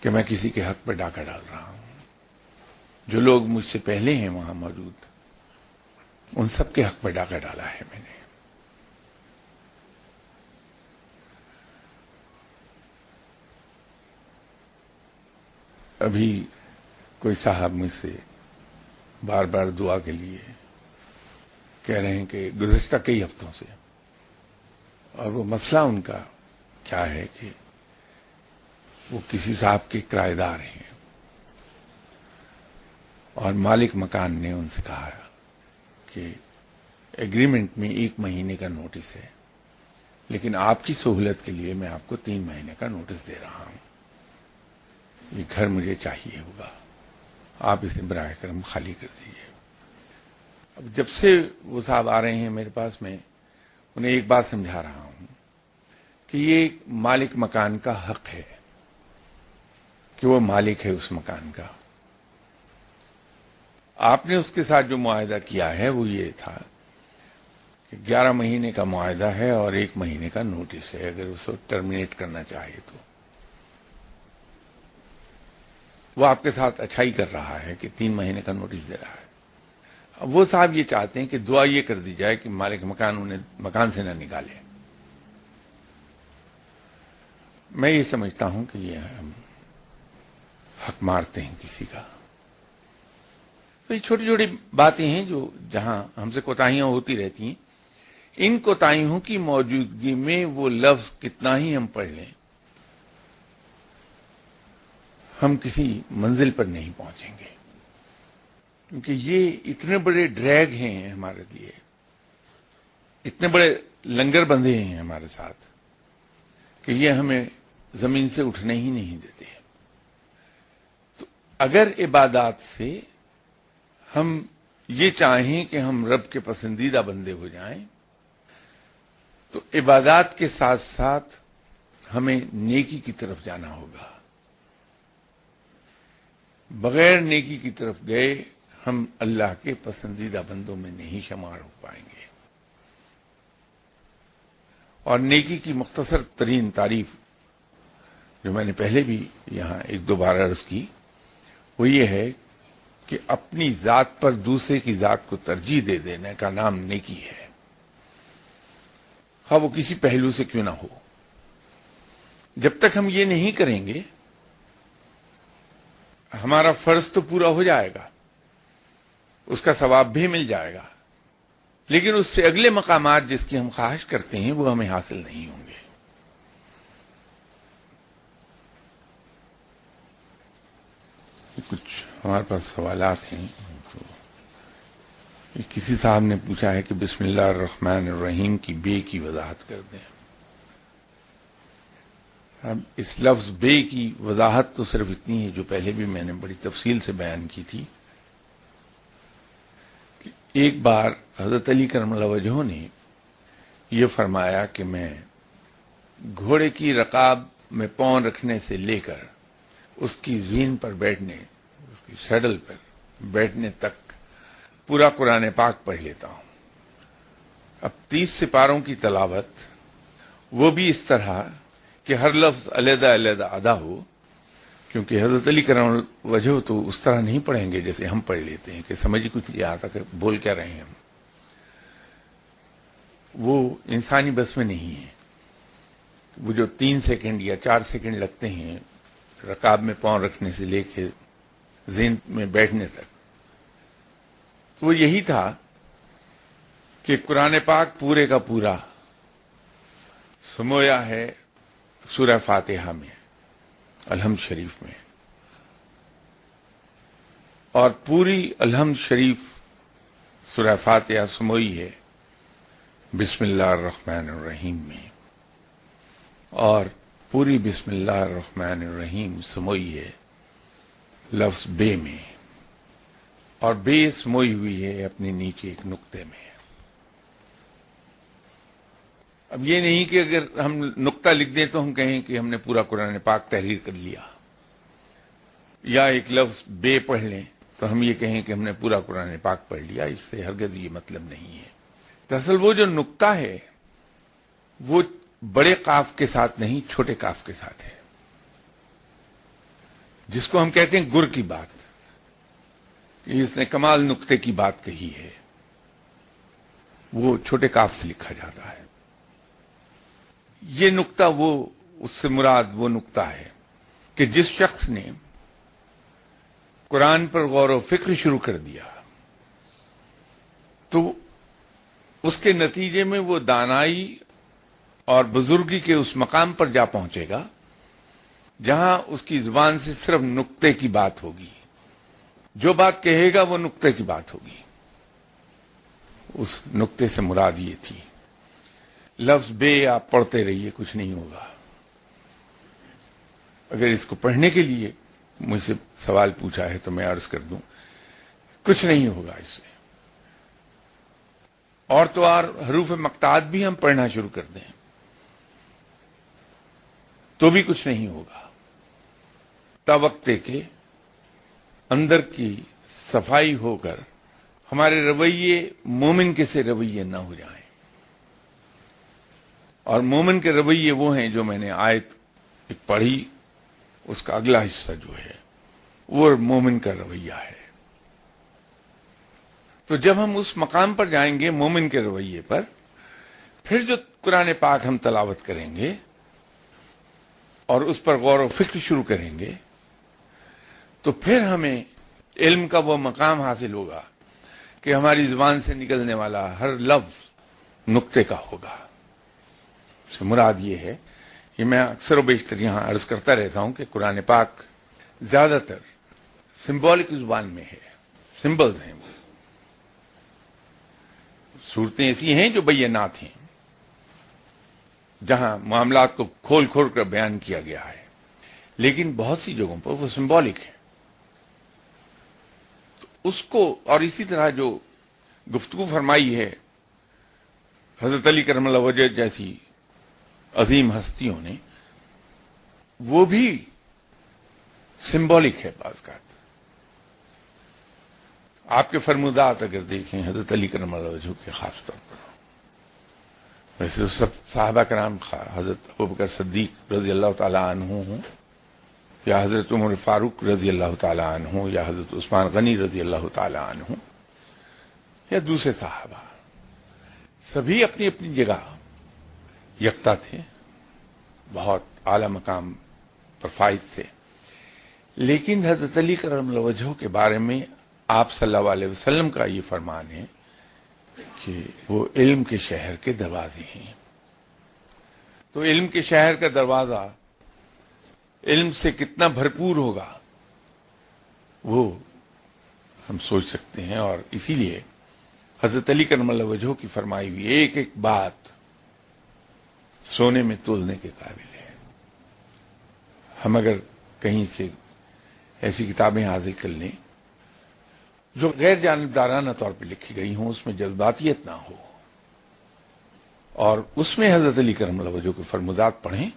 کہ میں کسی کے حق پر ڈاکہ ڈال رہا ہوں۔ جو لوگ مجھ سے پہلے ہیں وہاں موجود ان سب کے حق پر ڈاکہ ڈالا ہے میں نے۔ ابھی کوئی صاحب مجھ سے بار بار دعا کے لیے کہہ رہے ہیں کہ گزشتہ کئی ہفتوں سے، اور وہ مسئلہ ان کا کیا ہے کہ وہ کسی صاحب کے کرایہ دار ہیں اور مالک مکان نے ان سے کہا کہ ایگریمنٹ میں 1 مہینے کا نوٹس ہے، لیکن آپ کی سہولت کے لیے میں آپ کو 3 مہینے کا نوٹس دے رہا ہوں، یہ گھر مجھے چاہیے ہوگا، آپ اسے براہ کرم خالی کر دیجیے۔ اب جب سے وہ صاحب آ رہے ہیں میرے پاس، میں انہیں ایک بات سمجھا رہا ہوں کہ یہ مالک مکان کا حق ہے کہ وہ مالک ہے اس مکان کا۔ آپ نے اس کے ساتھ جو معاہدہ کیا ہے وہ یہ تھا کہ 11 مہینے کا معاہدہ ہے اور 1 مہینے کا نوٹس ہے، اگر اس کو ٹرمینیٹ کرنا چاہے تو۔ وہ آپ کے ساتھ اچھائی کر رہا ہے کہ 3 مہینے کا نوٹس دے رہا ہے۔ اب وہ صاحب یہ چاہتے ہیں کہ دعا یہ کر دی جائے کہ مالک مکان انہیں مکان سے نہ نکالے۔ میں یہ سمجھتا ہوں کہ یہ ہم حق مارتے ہیں کسی کا۔ تو یہ چھوٹی چھوٹی باتیں ہیں جو جہاں ہم سے کوتاہیاں ہوتی رہتی ہیں. ان کوتاہیوں کی موجودگی میں وہ لفظ کتنا ہی ہم پڑھ لیں ہم کسی منزل پر نہیں پہنچیں گے، کیونکہ یہ اتنے بڑے ڈریگ ہیں ہمارے لیے، اتنے بڑے لنگر بندھے ہیں ہمارے ساتھ کہ یہ ہمیں زمین سے اٹھنے ہی نہیں دیتے. تو اگر عبادات سے ہم یہ چاہیں کہ ہم رب کے پسندیدہ بندے ہو جائیں تو عبادات کے ساتھ ساتھ ہمیں نیکی کی طرف جانا ہوگا. بغیر نیکی کی طرف گئے ہم اللہ کے پسندیدہ بندوں میں نہیں شمار ہو پائیں گے. اور نیکی کی مختصر ترین تعریف جو میں نے پہلے بھی یہاں ایک دو بار عرض کی وہ یہ ہے کہ اپنی ذات پر دوسرے کی ذات کو ترجیح دے دینے کا نام نیکی ہے، خواہ وہ کسی پہلو سے کیوں نہ ہو. جب تک ہم یہ نہیں کریں گے ہمارا فرض تو پورا ہو جائے گا، اس کا ثواب بھی مل جائے گا، لیکن اس سے اگلے مقامات جس کی ہم خواہش کرتے ہیں وہ ہمیں حاصل نہیں ہوں گے. کچھ ہمارے پاس سوالات ہیں. کسی صاحب نے پوچھا ہے کہ بسم اللہ الرحمن الرحیم کی بے کی وضاحت کر دیں. اب اس لفظ بے کی وضاحت تو صرف اتنی ہے جو پہلے بھی میں نے بڑی تفصیل سے بیان کی تھی کہ ایک بار حضرت علی کرم اللہ وجہہ نے یہ فرمایا کہ میں گھوڑے کی رکاب میں پاؤں رکھنے سے لے کر اس کی زین پر بیٹھنے، اس کی سیڈل پر بیٹھنے تک پورا قرآن پاک پڑھ لیتا ہوں. اب 30 سپاروں کی تلاوت، وہ بھی اس طرح کہ ہر لفظ علیحدہ علیحدہ ادا ہو، کیونکہ حضرت علی کرم وجہ تو اس طرح نہیں پڑھیں گے جیسے ہم پڑھ لیتے ہیں کہ سمجھ کچھ نہیں آتا کہ بول کیا رہے ہیں ہم. وہ انسانی بس میں نہیں ہے. وہ جو 3 سیکنڈ یا 4 سیکنڈ لگتے ہیں رکاب میں پاؤں رکھنے سے لے کے زین میں بیٹھنے تک، وہ یہی تھا کہ قرآن پاک پورے کا پورا سمویا ہے سورہ فاتحہ میں، الحمد شریف میں، اور پوری الحمد شریف سورہ فاتحہ سموئی ہے بسم اللہ الرحمن الرحیم میں، اور پوری بسم اللہ الرحمن الرحیم سموئی ہے لفظ بے میں، اور بے سموئی ہوئی ہے اپنے نیچے ایک نقطے میں. اب یہ نہیں کہ اگر ہم نقطہ لکھ دیں تو ہم کہیں کہ ہم نے پورا قرآن پاک تحریر کر لیا، یا ایک لفظ بے پڑھ لیں تو ہم یہ کہیں کہ ہم نے پورا قرآن پاک پڑھ لیا. اس سے ہرگز یہ مطلب نہیں ہے. دراصل وہ جو نقطہ ہے وہ بڑے قاف کے ساتھ نہیں، چھوٹے قاف کے ساتھ ہے، جس کو ہم کہتے ہیں گر کی بات، کہ اس نے کمال نقطے کی بات کہی ہے، وہ چھوٹے قاف سے لکھا جاتا ہے. یہ نقطہ وہ، اس سے مراد وہ نقطہ ہے کہ جس شخص نے قرآن پر غور و فکر شروع کر دیا تو اس کے نتیجے میں وہ دانائی اور بزرگی کے اس مقام پر جا پہنچے گا جہاں اس کی زبان سے صرف نقطے کی بات ہوگی. جو بات کہے گا وہ نقطے کی بات ہوگی. اس نقطے سے مراد یہ تھی. لفظ بے آپ پڑھتے رہیے، کچھ نہیں ہوگا. اگر اس کو پڑھنے کے لیے مجھ سے سوال پوچھا ہے تو میں عرض کر دوں کچھ نہیں ہوگا اس سے. اور تو اور حروف مقطعات بھی ہم پڑھنا شروع کر دیں تو بھی کچھ نہیں ہوگا، تا وقتے کے اندر کی صفائی ہو کر ہمارے رویے مومن کے سے رویے نہ ہو جائیں. اور مومن کے رویے وہ ہیں جو میں نے آیت پڑھی، اس کا اگلا حصہ جو ہے وہ مومن کا رویہ ہے. تو جب ہم اس مقام پر جائیں گے مومن کے رویے پر، پھر جو قرآن پاک ہم تلاوت کریں گے اور اس پر غور و فکر شروع کریں گے تو پھر ہمیں علم کا وہ مقام حاصل ہوگا کہ ہماری زبان سے نکلنے والا ہر لفظ نقطے کا ہوگا. اس سے مراد یہ ہے کہ میں اکثر و بیشتر یہاں عرض کرتا رہتا ہوں کہ قرآن پاک زیادہ تر سمبولک زبان میں ہے، سمبلز ہیں. وہ صورتیں ایسی ہیں جو بینات ہیں، جہاں معاملات کو کھول کھول کر بیان کیا گیا ہے، لیکن بہت سی جگہوں پر وہ سمبولک ہے. تو اس کو، اور اسی طرح جو گفتگو فرمائی ہے حضرت علی کرم اللہ وجہ جیسی عظیم ہستیوں نے، وہ بھی سمبولک ہے. بعض کا آپ کے فرمودات اگر دیکھیں حضرت علی کرم اللہ وجہ کے خاص طور پر، ویسے تو سب صحابہ کرام، حضرت ابوبکر صدیق رضی اللہ تعالی عنہ ہوں، یا حضرت عمر فاروق رضی اللہ تعالی عنہ ہوں، یا حضرت عثمان غنی رضی اللہ تعالی عنہ ہوں، یا دوسرے صحابہ، سبھی اپنی اپنی جگہ یکتا تھے، بہت اعلی مقام پر فائز تھے. لیکن حضرت علی کرم اللہ وجہ کے بارے میں آپ صلی اللہ علیہ وسلم کا یہ فرمان ہے کہ وہ علم کے شہر کے دروازے ہیں. تو علم کے شہر کا دروازہ علم سے کتنا بھرپور ہوگا وہ ہم سوچ سکتے ہیں، اور اسی لیے حضرت علی کرم اللہ وجہ کی فرمائی ہوئی ایک ایک بات سونے میں تولنے کے قابل ہے. ہم اگر کہیں سے ایسی کتابیں حاصل کر لیں جو غیر جانبدارانہ طور پہ لکھی گئی ہوں، اس میں جذباتیت نہ ہو، اور اس میں حضرت علی کرم اللہ وجہ کے فرمودات پڑھیں،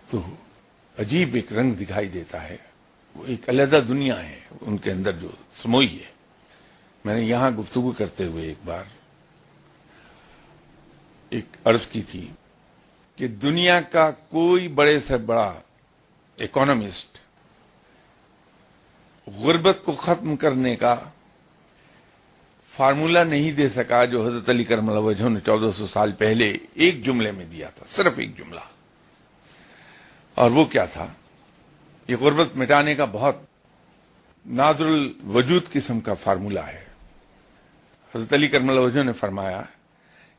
تو عجیب ایک رنگ دکھائی دیتا ہے. وہ ایک علیحدہ دنیا ہے ان کے اندر جو سموئی ہے. میں نے یہاں گفتگو کرتے ہوئے ایک بار ایک عرض کی تھی کہ دنیا کا کوئی بڑے سے بڑا اکانومسٹ غربت کو ختم کرنے کا فارمولا نہیں دے سکا جو حضرت علی کرم اللہ وجہ نے 1400 سال پہلے ایک جملے میں دیا تھا، صرف ایک جملہ. اور وہ کیا تھا؟ یہ غربت مٹانے کا بہت نادر الوجود قسم کا فارمولا ہے. حضرت علی کرم اللہ وجہ نے فرمایا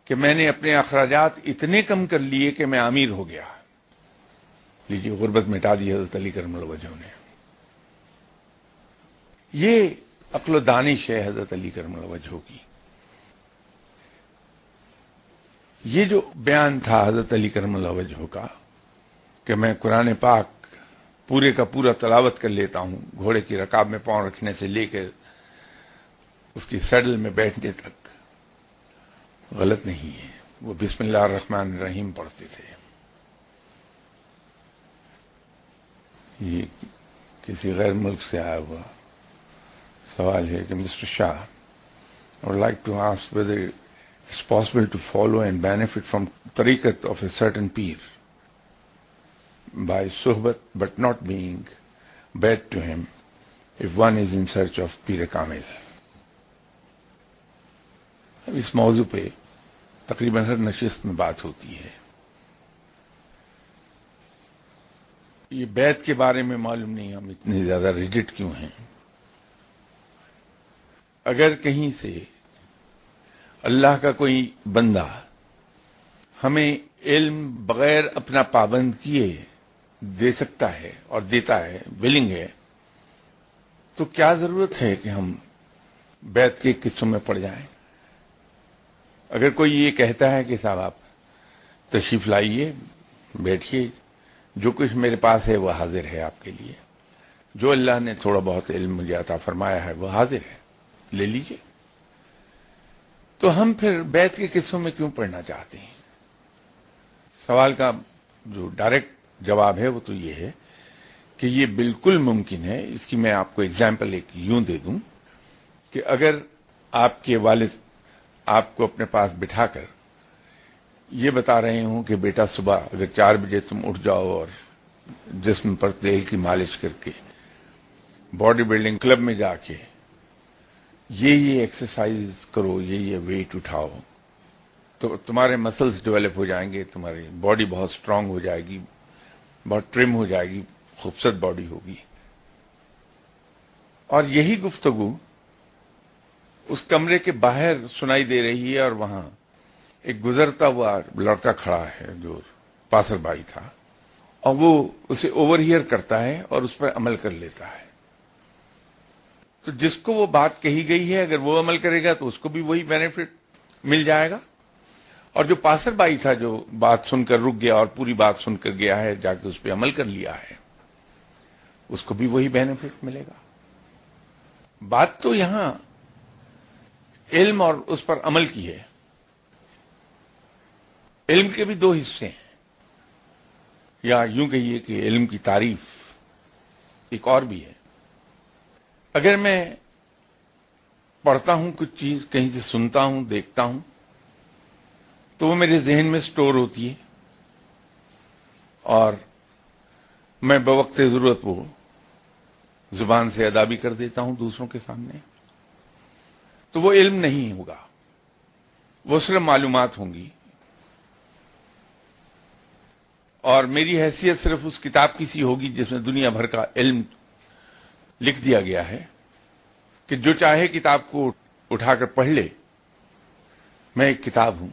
کہ میں نے اپنے اخراجات اتنے کم کر لیے کہ میں امیر ہو گیا. لیجیے، غربت مٹا دی حضرت علی کرم اللہ وجہ نے. یہ عقل و دانش ہے حضرت علی کرم اللہ وجہ کی. یہ جو بیان تھا حضرت علی کرم اللہ وجہ کا کہ میں قرآن پاک پورے کا پورا تلاوت کر لیتا ہوں، گھوڑے کی رکاب میں پاؤں رکھنے سے لے کر اس کی سیڈل میں بیٹھنے تک، غلط نہیں ہے. وہ بسم اللہ الرحمن الرحیم پڑھتے تھے. یہ کسی غیر ملک سے آیا ہوا سوال ہے کہ mister Shah, I would like to ask whether it's possible to follow and benefit from tariqat of a certain peer by suhbat but not being bad to him if one is in search of Peer Kamil. اب اس موضوع پہ تقریباً ہر نشست میں بات ہوتی ہے. یہ بیعت کے بارے میں معلوم نہیں ہم اتنے زیادہ ریجڈ کیوں ہیں. اگر کہیں سے اللہ کا کوئی بندہ ہمیں علم بغیر اپنا پابند کیے دے سکتا ہے اور دیتا ہے, ولنگ ہے, تو کیا ضرورت ہے کہ ہم بیعت کے قصوں میں پڑ جائیں. اگر کوئی یہ کہتا ہے کہ صاحب آپ تشریف لائیے, بیٹھیے, جو کچھ میرے پاس ہے وہ حاضر ہے آپ کے لیے, جو اللہ نے تھوڑا بہت علم مجھے عطا فرمایا ہے وہ حاضر ہے, لے لیجیے, تو ہم پھر بیعت کے قصوں میں کیوں پڑھنا چاہتے ہیں. سوال کا جو ڈائریکٹ جواب ہے وہ تو یہ ہے کہ یہ بالکل ممکن ہے. اس کی میں آپ کو ایگزامپل ایک یوں دے دوں کہ اگر آپ کے والد آپ کو اپنے پاس بٹھا کر یہ بتا رہے ہوں کہ بیٹا صبح اگر 4 بجے تم اٹھ جاؤ اور جسم پر تیل کی مالش کر کے باڈی بلڈنگ کلب میں جا کے یہ ایکسرسائز کرو, یہ ویٹ اٹھاؤ, تو تمہارے مسلز ڈیولپ ہو جائیں گے, تمہاری باڈی بہت اسٹرانگ ہو جائے گی, بہت ٹرم ہو جائے گی, خوبصورت باڈی ہوگی. اور یہی گفتگو اس کمرے کے باہر سنائی دے رہی ہے، اور وہاں ایک گزرتا ہوا لڑکا کھڑا ہے جو پاسر بائی تھا، اور وہ اسے اوور ہیئر کرتا ہے اور اس پر عمل کر لیتا ہے۔ تو جس کو وہ بات کہی گئی ہے، اگر وہ عمل کرے گا تو اس کو بھی وہی بینیفٹ مل جائے گا، اور جو پاسر بائی تھا جو بات سن کر رک گیا اور پوری بات سن کر گیا ہے، جا کے اس پہ عمل کر لیا ہے، اس کو بھی وہی بینیفٹ ملے گا۔ بات تو یہاں علم اور اس پر عمل کی ہے۔ علم کے بھی دو حصے ہیں، یا یوں کہیے کہ علم کی تعریف ایک اور بھی ہے۔ اگر میں پڑھتا ہوں کچھ چیز، کہیں سے سنتا ہوں، دیکھتا ہوں، تو وہ میرے ذہن میں سٹور ہوتی ہے، اور میں بوقت ضرورت وہ زبان سے ادا بھی کر دیتا ہوں دوسروں کے سامنے۔ تو وہ علم نہیں ہوگا، وہ صرف معلومات ہوں گی، اور میری حیثیت صرف اس کتاب کی سی ہوگی جس میں دنیا بھر کا علم لکھ دیا گیا ہے کہ جو چاہے کتاب کو اٹھا کر پڑھ لے، میں ایک کتاب ہوں۔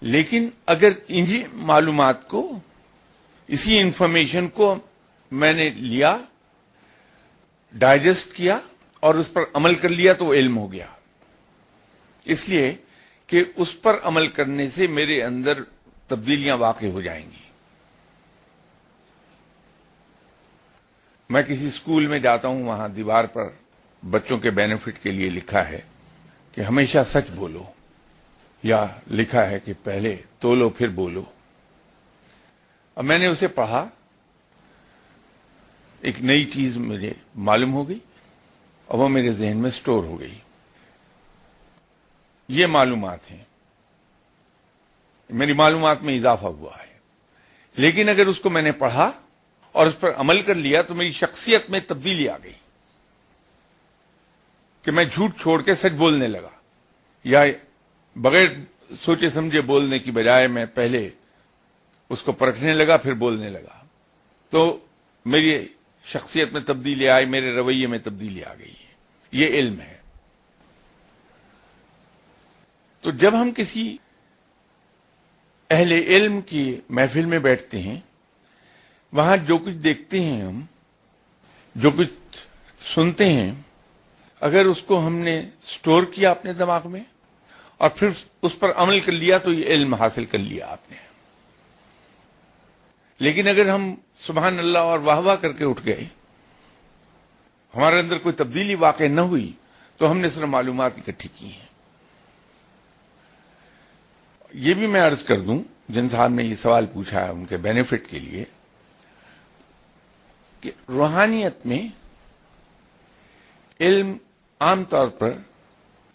لیکن اگر انہی معلومات کو، اسی انفارمیشن کو میں نے لیا، ڈائجسٹ کیا اور اس پر عمل کر لیا، تو وہ علم ہو گیا۔ اس لیے کہ اس پر عمل کرنے سے میرے اندر تبدیلیاں واقع ہو جائیں گی۔ میں کسی اسکول میں جاتا ہوں، وہاں دیوار پر بچوں کے بینیفٹ کے لیے لکھا ہے کہ ہمیشہ سچ بولو، یا لکھا ہے کہ پہلے تولو پھر بولو۔ اب میں نے اسے پڑھا، ایک نئی چیز مجھے معلوم ہو گئی، اور وہ میرے ذہن میں سٹور ہو گئی۔ یہ معلومات ہیں، میری معلومات میں اضافہ ہوا ہے۔ لیکن اگر اس کو میں نے پڑھا اور اس پر عمل کر لیا تو میری شخصیت میں تبدیلی آ گئی، کہ میں جھوٹ چھوڑ کے سچ بولنے لگا، یا بغیر سوچے سمجھے بولنے کی بجائے میں پہلے اس کو پرکھنے لگا پھر بولنے لگا، تو میری شخصیت میں تبدیلی آئی، میرے رویے میں تبدیلی آ گئی ہے۔ یہ علم ہے۔ تو جب ہم کسی اہل علم کی محفل میں بیٹھتے ہیں، وہاں جو کچھ دیکھتے ہیں، ہم جو کچھ سنتے ہیں، اگر اس کو ہم نے سٹور کیا اپنے دماغ میں اور پھر اس پر عمل کر لیا، تو یہ علم حاصل کر لیا آپ نے۔ لیکن اگر ہم سبحان اللہ اور واہ واہ کر کے اٹھ گئے، ہمارے اندر کوئی تبدیلی واقع نہ ہوئی، تو ہم نے صرف معلومات اکٹھی کی ہیں۔ یہ بھی میں عرض کر دوں، جن صاحب نے یہ سوال پوچھا ہے ان کے بینیفٹ کے لیے، کہ روحانیت میں علم عام طور پر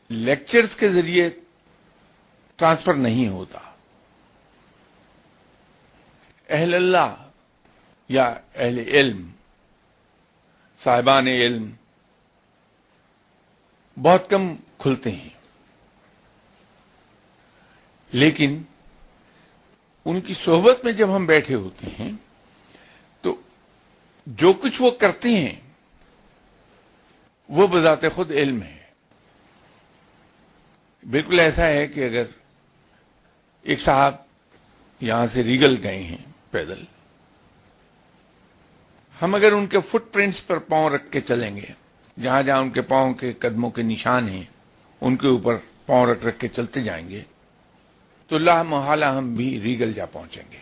لیکچرز کے ذریعے ٹرانسفر نہیں ہوتا۔ اہل اللہ یا اہل علم، صاحبان علم بہت کم کھلتے ہیں، لیکن ان کی صحبت میں جب ہم بیٹھے ہوتے ہیں تو جو کچھ وہ کرتے ہیں وہ بذات خود علم ہے۔ بالکل ایسا ہے کہ اگر ایک صاحب یہاں سے ریگل گئے ہیں پیدل، ہم اگر ان کے فٹ پرنٹس پر پاؤں رکھ کے چلیں گے، جہاں جہاں ان کے پاؤں کے قدموں کے نشان ہیں ان کے اوپر پاؤں رکھ رکھ کے چلتے جائیں گے، تو لا محالہ ہم بھی ریگل جا پہنچیں گے۔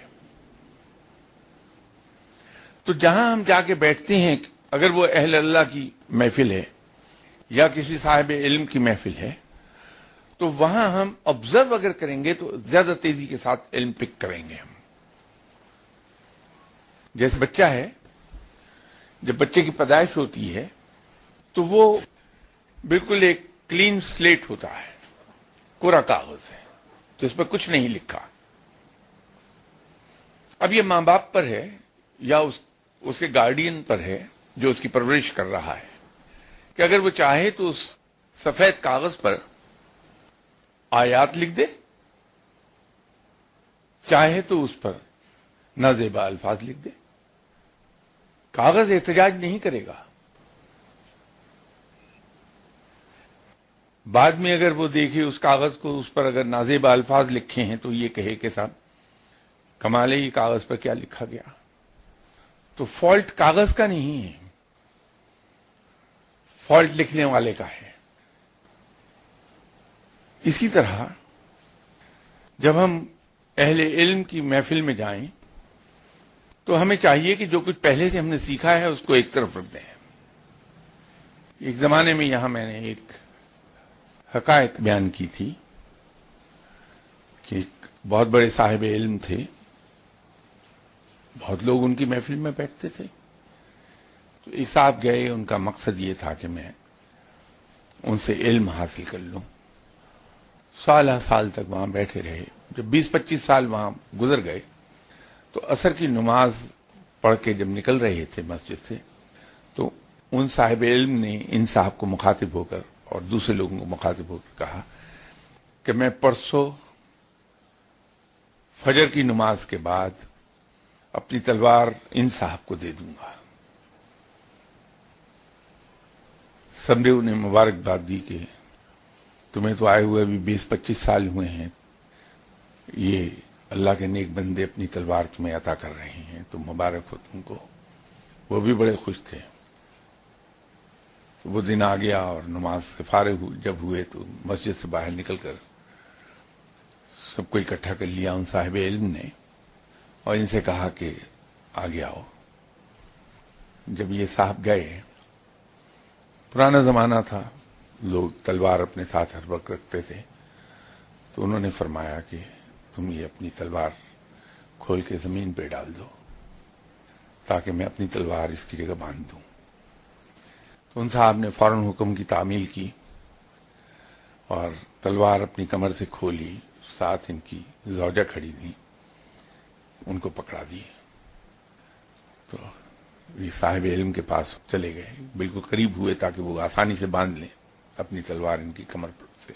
تو جہاں ہم جا کے بیٹھتے ہیں، اگر وہ اہل اللہ کی محفل ہے یا کسی صاحب علم کی محفل ہے، تو وہاں ہم آبزرو اگر کریں گے تو زیادہ تیزی کے ساتھ علم پک کریں گے۔ ہم جیسے بچہ ہے، جب بچے کی پیدائش ہوتی ہے تو وہ بالکل ایک کلین سلیٹ ہوتا ہے، کورا کاغذ ہے جس پر کچھ نہیں لکھا۔ اب یہ ماں باپ پر ہے یا اس کے گارڈین پر ہے جو اس کی پرورش کر رہا ہے، کہ اگر وہ چاہے تو اس سفید کاغذ پر آیات لکھ دے، چاہے تو اس پر نازیبا الفاظ لکھ دے۔ کاغذ احتجاج نہیں کرے گا، بعد میں اگر وہ دیکھے اس کاغذ کو، اس پر اگر نازیبا الفاظ لکھے ہیں تو یہ کہے کہ صاحب کمال ہے، یہ کاغذ پر کیا لکھا گیا. تو فالٹ کاغذ کا نہیں ہے، فالٹ لکھنے والے کا ہے. اسی طرح جب ہم اہل علم کی محفل میں جائیں تو ہمیں چاہیے کہ جو کچھ پہلے سے ہم نے سیکھا ہے اس کو ایک طرف رکھ دیں. ایک زمانے میں یہاں میں نے ایک حقائق بیان کی تھی کہ ایک بہت بڑے صاحب علم تھے، بہت لوگ ان کی محفل میں بیٹھتے تھے. تو ایک صاحب گئے، ان کا مقصد یہ تھا کہ میں ان سے علم حاصل کر لوں. سالہ سال تک وہاں بیٹھے رہے. جب 20-25 سال وہاں گزر گئے تو عصر کی نماز پڑھ کے جب نکل رہے تھے مسجد سے تو ان صاحب علم نے ان صاحب کو مخاطب ہو کر اور دوسرے لوگوں کو مخاطب ہو کر کہا کہ میں پرسوں فجر کی نماز کے بعد اپنی تلوار ان صاحب کو دے دوں گا. سب نے انہیں مبارکباد دی کہ تمہیں تو آئے ہوئے ابھی 20-25 سال ہوئے ہیں، یہ اللہ کے نیک بندے اپنی تلوار تمہیں عطا کر رہے ہیں، تو مبارک ہو تم کو. وہ بھی بڑے خوش تھے. وہ دن آ گیا اور نماز سے فارغ جب ہوئے تو مسجد سے باہر نکل کر سب کو اکٹھا کر لیا ان صاحب علم نے اور ان سے کہا کہ آگے آؤ. جب یہ صاحب گئے، پرانا زمانہ تھا، لوگ تلوار اپنے ساتھ ہر وقت رکھتے تھے، تو انہوں نے فرمایا کہ تم یہ اپنی تلوار کھول کے زمین پہ ڈال دو تاکہ میں اپنی تلوار اس کی جگہ باندھ دوں. تو ان صاحب نے فوراً حکم کی تعمیل کی اور تلوار اپنی کمر سے کھولی. ساتھ ان کی زوجہ کھڑی تھی، ان کو پکڑا دی. تو یہ صاحب علم کے پاس چلے گئے، بالکل قریب ہوئے تاکہ وہ آسانی سے باندھ لیں اپنی تلوار ان کی کمر پر سے.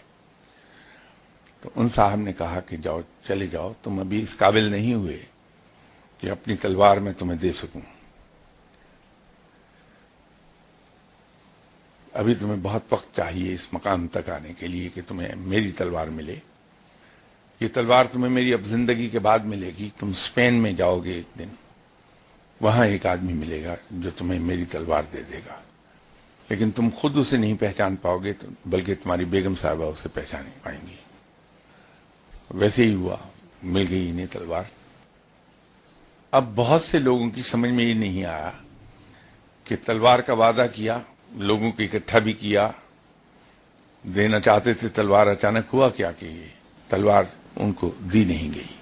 تو ان صاحب نے کہا کہ جاؤ، چلے جاؤ، تم ابھی اس قابل نہیں ہوئے کہ اپنی تلوار میں تمہیں دے سکوں. ابھی تمہیں بہت وقت چاہیے اس مقام تک آنے کے لیے کہ تمہیں میری تلوار ملے. یہ تلوار تمہیں میری اب زندگی کے بعد ملے گی. تم اسپین میں جاؤ گے ایک دن، وہاں ایک آدمی ملے گا جو تمہیں میری تلوار دے دے گا، لیکن تم خود اسے نہیں پہچان پاؤ گے بلکہ تمہاری بیگم صاحبہ اسے پہچان پائیں گی. ویسے ہی ہوا، مل گئی انہیں تلوار. اب بہت سے لوگوں کی سمجھ میں یہ نہیں آیا کہ تلوار کا وعدہ کیا، لوگوں کو اکٹھا بھی کیا، دینا چاہتے تھے تلوار، اچانک ہوا کیا کہ یہ تلوار ان کو دی نہیں گئی.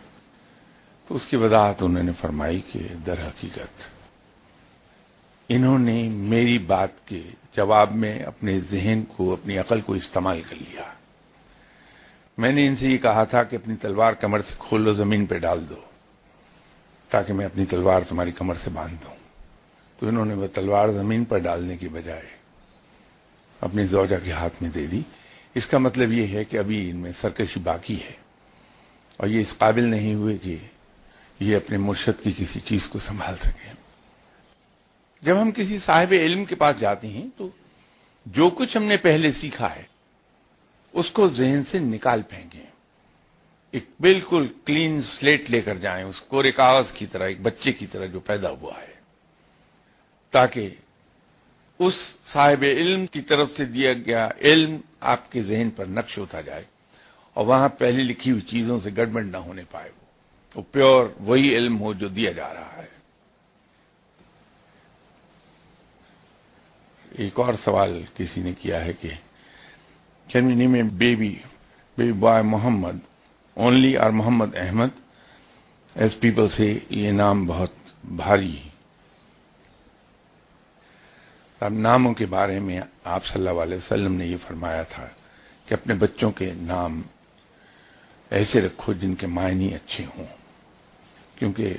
تو اس کی وضاحت انہوں نے فرمائی کہ در حقیقت انہوں نے میری بات کے جواب میں اپنے ذہن کو، اپنی عقل کو استعمال کر لیا. میں نے ان سے یہ کہا تھا کہ اپنی تلوار کمر سے کھول لو، زمین پہ ڈال دو تاکہ میں اپنی تلوار تمہاری کمر سے باندھ دوں. تو انہوں نے وہ تلوار زمین پر ڈالنے کی بجائے اپنی زوجہ کے ہاتھ میں دے دی. اس کا مطلب یہ ہے کہ ابھی ان میں سرکشی باقی ہے اور یہ اس قابل نہیں ہوئے کہ یہ اپنے مرشد کی کسی چیز کو سنبھال سکیں. جب ہم کسی صاحب علم کے پاس جاتے ہیں تو جو کچھ ہم نے پہلے سیکھا ہے اس کو ذہن سے نکال پھینکیں. ایک بالکل کلین سلیٹ لے کر جائیں، اس کورے کاغذ کی طرح، ایک بچے کی طرح جو پیدا ہوا ہے، تاکہ اس صاحب علم کی طرف سے دیا گیا علم آپ کے ذہن پر نقش ہوتا جائے اور وہاں پہلے لکھی ہوئی چیزوں سے گڑبڑ نہ ہونے پائے. وہ پیور وہی علم ہو جو دیا جا رہا ہے. ایک اور سوال کسی نے کیا ہے کہ can we name a baby boy Muhammad only اور محمد احمد، ایز پیپل سے یہ نام بہت بھاری. اب ناموں کے بارے میں آپ صلی اللہ علیہ وسلم نے یہ فرمایا تھا کہ اپنے بچوں کے نام ایسے رکھو جن کے معنی اچھے ہوں، کیونکہ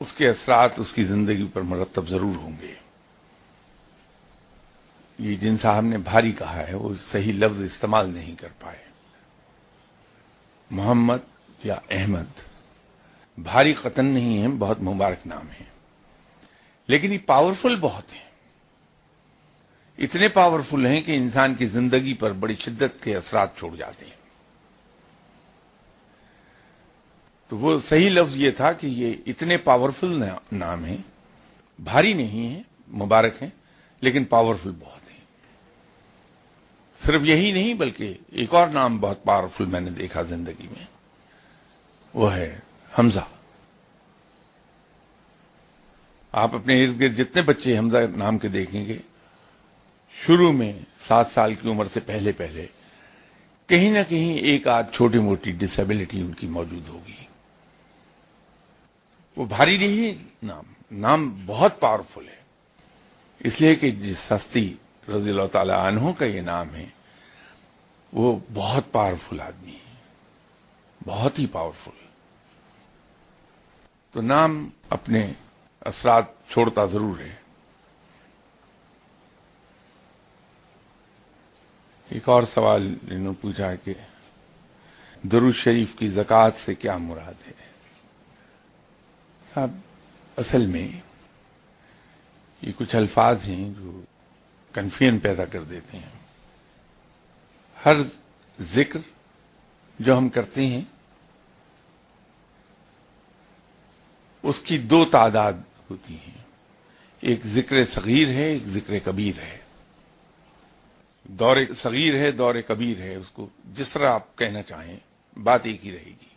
اس کے اثرات اس کی زندگی پر مرتب ضرور ہوں گے. یہ جن صاحب نے بھاری کہا ہے وہ صحیح لفظ استعمال نہیں کر پائے. محمد یا احمد بھاری قطن نہیں ہیں، بہت مبارک نام ہیں، لیکن یہ پاورفل بہت ہیں. اتنے پاورفل ہیں کہ انسان کی زندگی پر بڑی شدت کے اثرات چھوڑ جاتے ہیں. تو وہ صحیح لفظ یہ تھا کہ یہ اتنے پاورفل نام ہیں، بھاری نہیں ہیں، مبارک ہیں، لیکن پاورفل بہت ہیں. صرف یہی نہیں بلکہ ایک اور نام بہت پاورفل میں نے دیکھا زندگی میں، وہ ہے حمزہ. آپ اپنے ارد گرد جتنے بچے حمزہ نام کے دیکھیں گے، شروع میں 7 سال کی عمر سے پہلے کہیں نہ کہیں ایک آدھ چھوٹی موٹی ڈسیبلٹی ان کی موجود ہوگی. وہ بھاری نہیں، نام بہت پاورفل ہے، اس لیے کہ جس ہستی رضی اللہ تعالی عنہ کا یہ نام ہے وہ بہت پاورفل آدمی ہے، بہت ہی پاورفل. تو نام اپنے اثرات چھوڑتا ضرور ہے. ایک اور سوال انہوں نے پوچھا کہ درود شریف کی زکوٰۃ سے کیا مراد ہے؟ صاحب اصل میں یہ کچھ الفاظ ہیں جو کنفیوژن پیدا کر دیتے ہیں. ہر ذکر جو ہم کرتے ہیں اس کی 2 تعداد ہوتی ہیں، ایک ذکر صغیر ہے، ایک ذکر کبیر ہے. دور صغیر ہے، دور کبیر ہے، اس کو جس طرح آپ کہنا چاہیں بات ایک ہی رہے گی.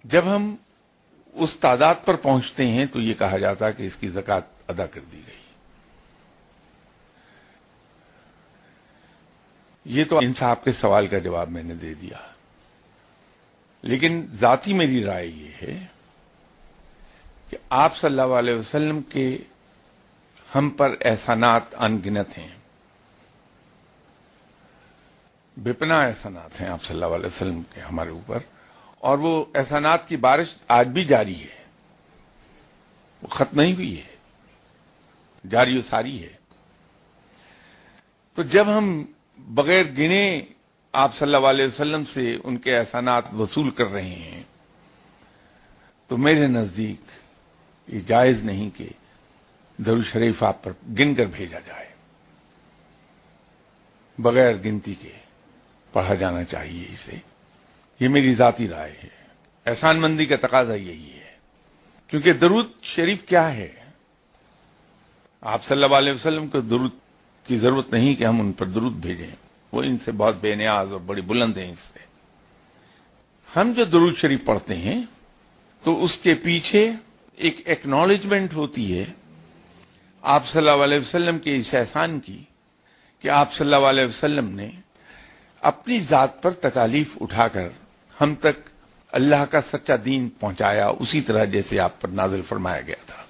جب ہم اس تعداد پر پہنچتے ہیں تو یہ کہا جاتا ہے کہ اس کی زکوٰۃ ادا کر دی گئی. یہ تو انصاف کے سوال کا جواب میں نے دے دیا، لیکن ذاتی میری رائے یہ ہے کہ آپ صلی اللہ علیہ وسلم کے ہم پر احسانات ان گنت ہیں، بے پناہ احسانات ہیں آپ صلی اللہ علیہ وسلم کے ہمارے اوپر، اور وہ احسانات کی بارش آج بھی جاری ہے، وہ ختم نہیں ہوئی ہے، جاری و ساری ہے. تو جب ہم بغیر گنے آپ صلی اللہ علیہ وسلم سے ان کے احسانات وصول کر رہے ہیں تو میرے نزدیک یہ جائز نہیں کہ درود شریف آپ پر گن کر بھیجا جائے، بغیر گنتی کے پڑھا جانا چاہیے اسے. یہ میری ذاتی رائے ہے، احسان مندی کا تقاضا یہی ہے. کیونکہ درود شریف کیا ہے؟ آپ صلی اللہ علیہ وسلم کو درود کی ضرورت نہیں کہ ہم ان پر درود بھیجیں، وہ ان سے بہت بے نیاز اور بڑی بلند ہیں. اس سے ہم جو درود شریف پڑھتے ہیں تو اس کے پیچھے ایک ایکنالجمنٹ ہوتی ہے آپ صلی اللہ علیہ وسلم کے اس احسان کی کہ آپ صلی اللہ علیہ وسلم نے اپنی ذات پر تکالیف اٹھا کر ہم تک اللہ کا سچا دین پہنچایا، اسی طرح جیسے آپ پر نازل فرمایا گیا تھا.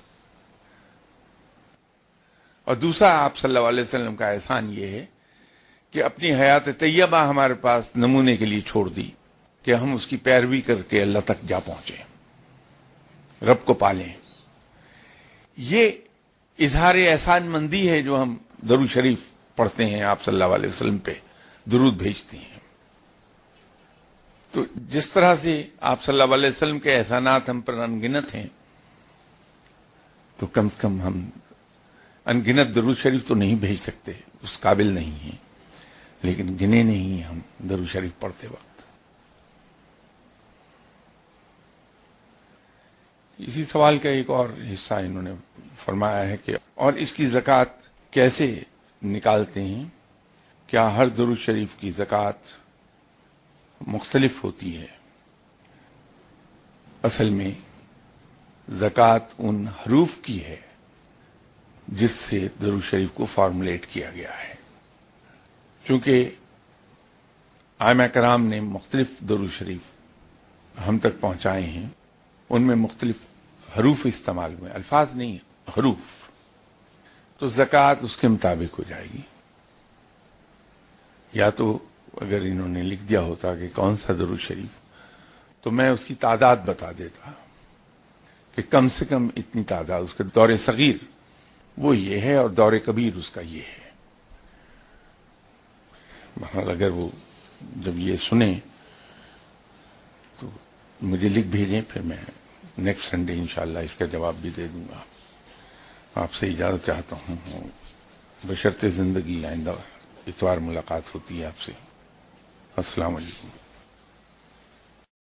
اور دوسرا آپ صلی اللہ علیہ وسلم کا احسان یہ ہے کہ اپنی حیات طیبہ ہمارے پاس نمونے کے لیے چھوڑ دی کہ ہم اس کی پیروی کر کے اللہ تک جا پہنچیں، رب کو پالیں. یہ اظہار احسان مندی ہے جو ہم درود شریف پڑھتے ہیں، آپ صلی اللہ علیہ وسلم پہ درود بھیجتے ہیں. تو جس طرح سے آپ صلی اللہ علیہ وسلم کے احسانات ہم پر انگنت ہیں، تو کم سے کم ہم انگنت درود شریف تو نہیں بھیج سکتے، اس قابل نہیں ہیں، لیکن گنے نہیں ہم درود شریف پڑھتے وقت. اسی سوال کا ایک اور حصہ انہوں نے فرمایا ہے کہ اور اس کی زکوٰۃ کیسے نکالتے ہیں؟ کیا ہر درود شریف کی زکوٰۃ مختلف ہوتی ہے؟ اصل میں زکوٰۃ ان حروف کی ہے جس سے درود شریف کو فارمولیٹ کیا گیا ہے. چونکہ ائمہ کرام نے مختلف درود شریف ہم تک پہنچائے ہیں، ان میں مختلف حروف استعمال ہوئے، الفاظ نہیں، حروف. تو زکوٰۃ اس کے مطابق ہو جائے گی. یا تو اگر انہوں نے لکھ دیا ہوتا کہ کون سا درود شریف، تو میں اس کی تعداد بتا دیتا کہ کم سے کم اتنی تعداد. اس کے دور صغیر وہ یہ ہے اور دور کبیر اس کا یہ ہے. بہرحال اگر وہ جب یہ سنیں تو مجھے لکھ بھیجیں، پھر میں نیکسٹ سنڈے انشاءاللہ اس کا جواب بھی دے دوں گا. آپ سے اجازت چاہتا ہوں. بشرط زندگی آئندہ اتوار ملاقات ہوتی ہے آپ سے. السلام علیکم.